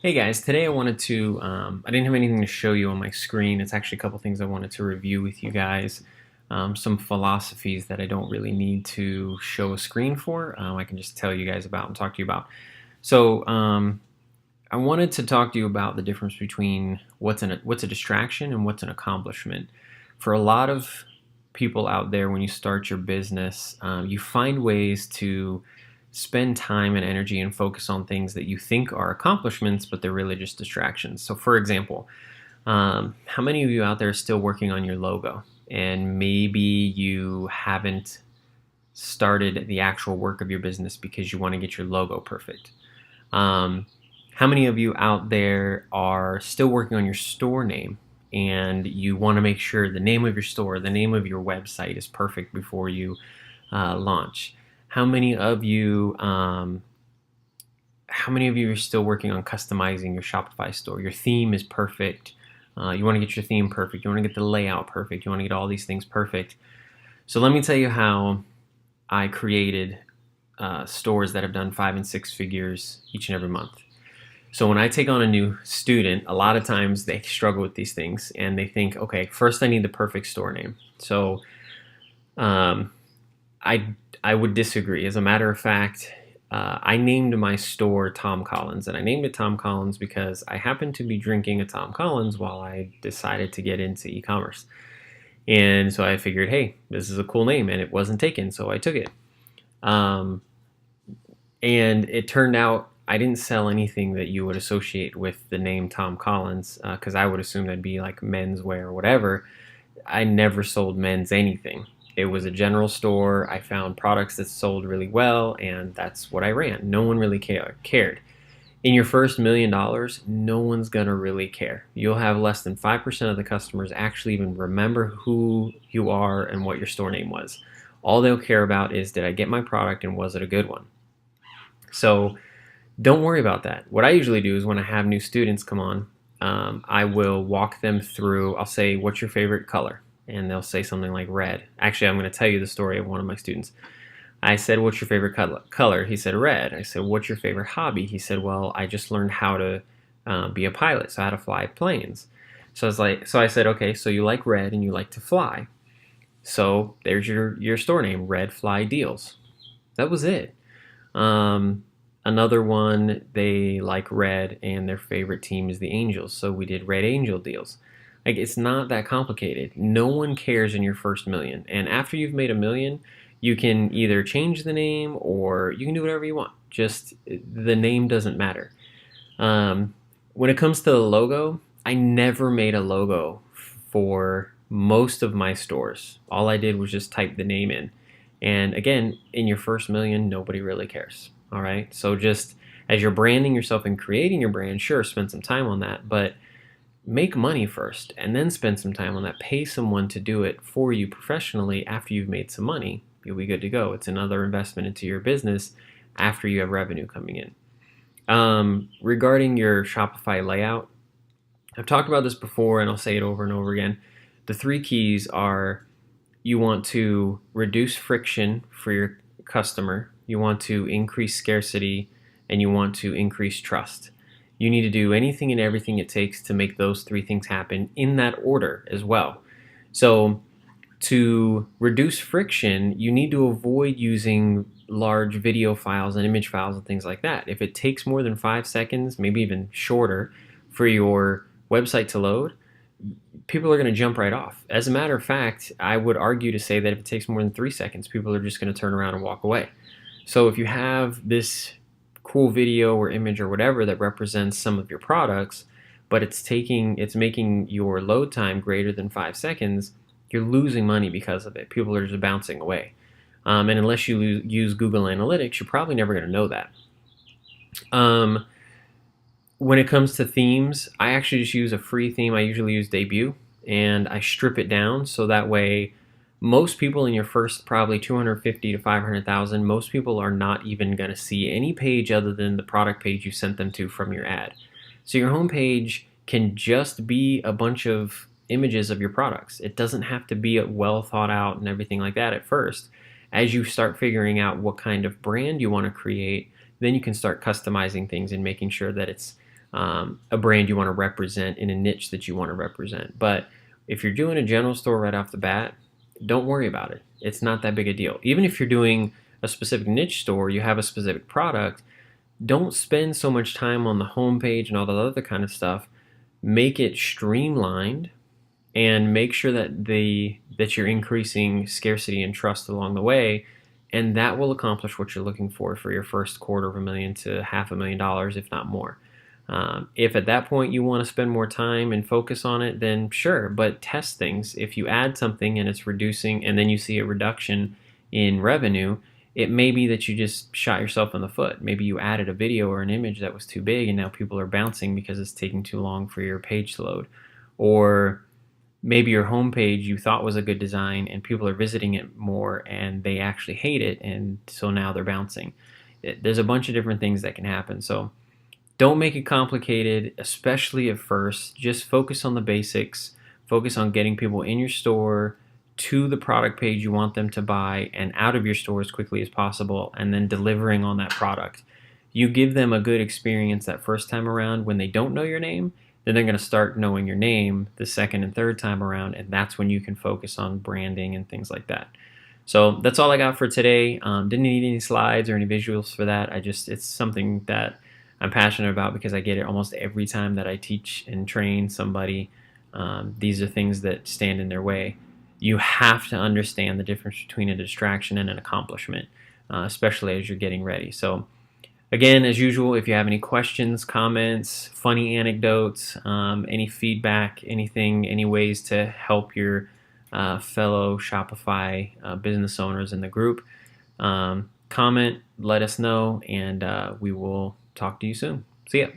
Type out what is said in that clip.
Hey guys, today I wanted to, I didn't have anything to show you on my screen. It's actually a couple things I wanted to review with you guys. Some philosophies that I don't really need to show a screen for. I can just tell you guys about and talk to you about. So I wanted to talk to you about the difference between what's a distraction and what's an accomplishment. For a lot of people out there, when you start your business, you find ways to spend time and energy and focus on things that you think are accomplishments, but they're really just distractions. So, for example, how many of you out there are still working on your logo? And maybe you haven't started the actual work of your business because you want to get your logo perfect. Um, how many of you out there are still working on your store name and you want to make sure the name of your store, the name of your website is perfect before you launch? How many of you are still working on customizing your Shopify store? Your theme is perfect. You want to get your theme perfect. You want to get the layout perfect. You want to get all these things perfect. So let me tell you how I created stores that have done 5 and 6 figures each and every month. So when I take on a new student, a lot of times they struggle with these things and they think, okay, first I need the perfect store name. So um, I would disagree. As a matter of fact, I named my store Tom Collins, and I named it Tom Collins because I happened to be drinking a Tom Collins while I decided to get into e-commerce. And so I figured, hey, this is a cool name, and it wasn't taken, so I took it. Um, and it turned out I didn't sell anything that you would associate with the name Tom Collins, because I would assume that'd be like menswear or whatever. I never sold men's anything. It was a general store. I found products that sold really well, and that's what I ran. No one really cared. In your first $1 million, no one's going to really care. You'll have less than 5% of the customers actually even remember who you are and what your store name was. All they'll care about is, did I get my product and was it a good one? So don't worry about that. What I usually do is when I have new students come on, I will walk them through. I'll say, what's your favorite color? And they'll say something like red. Actually, I'm going to tell you the story of one of my students. I said, what's your favorite color? He said, red. I said, what's your favorite hobby? He said, well, I just learned how to be a pilot, so how to fly planes. So I said, okay, so you like red and you like to fly. So there's your store name, Red Fly Deals. That was it. Another one, they like red and their favorite team is the Angels, so we did Red Angel Deals. Like, it's not that complicated. No one cares in your first million. And after you've made $1 million, you can either change the name or you can do whatever you want. Just the name doesn't matter. When it comes to the logo, I never made a logo for most of my stores. All I did was just type the name in. And again, in your first million, nobody really cares. All right. So just as you're branding yourself and creating your brand, sure, spend some time on that, but make money first and then spend some time on that. Pay someone to do it for you professionally after you've made some money. You'll be good to go. It's another investment into your business after you have revenue coming in. Regarding your Shopify layout, I've talked about this before and I'll say it over and over again. The 3 keys are: you want to reduce friction for your customer, you want to increase scarcity, and you want to increase trust. You need to do anything and everything it takes to make those 3 things happen in that order as well. So to reduce friction, you need to avoid using large video files and image files and things like that. If it takes more than 5 seconds, maybe even shorter, for your website to load, people are going to jump right off. As a matter of fact, I would argue to say that if it takes more than 3 seconds, people are just going to turn around and walk away. So if you have this cool video or image or whatever that represents some of your products, but it's making your load time greater than 5 seconds, you're losing money because of it. People are just bouncing away. And unless you use Google Analytics, you're probably never going to know that. When it comes to themes, I actually just use a free theme. I usually use Debut, and I strip it down so that way most people in your first probably 250 to 500,000, most people are not even going to see any page other than the product page you sent them to from your ad. So your homepage can just be a bunch of images of your products. It doesn't have to be well thought out and everything like that at first. As you start figuring out what kind of brand you want to create, then you can start customizing things and making sure that it's a brand you want to represent in a niche that you want to represent. But if you're doing a general store right off the bat, don't worry about it. It's not that big a deal. Even if you're doing a specific niche store, you have a specific product, don't spend so much time on the homepage and all that other kind of stuff. Make it streamlined and make sure that you're increasing scarcity and trust along the way, and that will accomplish what you're looking for your first $250,000 to $500,000, if not more. If at that point you want to spend more time and focus on it, then sure, but test things. If you add something and it's reducing, and then you see a reduction in revenue, it may be that you just shot yourself in the foot. Maybe you added a video or an image that was too big, and now people are bouncing because it's taking too long for your page to load. Or maybe your homepage you thought was a good design and people are visiting it more and they actually hate it, and so now they're bouncing. There's a bunch of different things that can happen. So don't make it complicated, especially at first. Just focus on the basics. Focus on getting people in your store to the product page you want them to buy and out of your store as quickly as possible, and then delivering on that product. You give them a good experience that first time around. When they don't know your name, then they're going to start knowing your name the second and third time around, and that's when you can focus on branding and things like that. So that's all I got for today. Didn't need any slides or any visuals for that. It's something that I'm passionate about because I get it almost every time that I teach and train somebody. These are things that stand in their way. You have to understand the difference between a distraction and an accomplishment, especially as you're getting ready. So again, as usual, if you have any questions, comments, funny anecdotes, any feedback, anything, any ways to help your fellow Shopify business owners in the group, comment, let us know, and we will talk to you soon. See ya.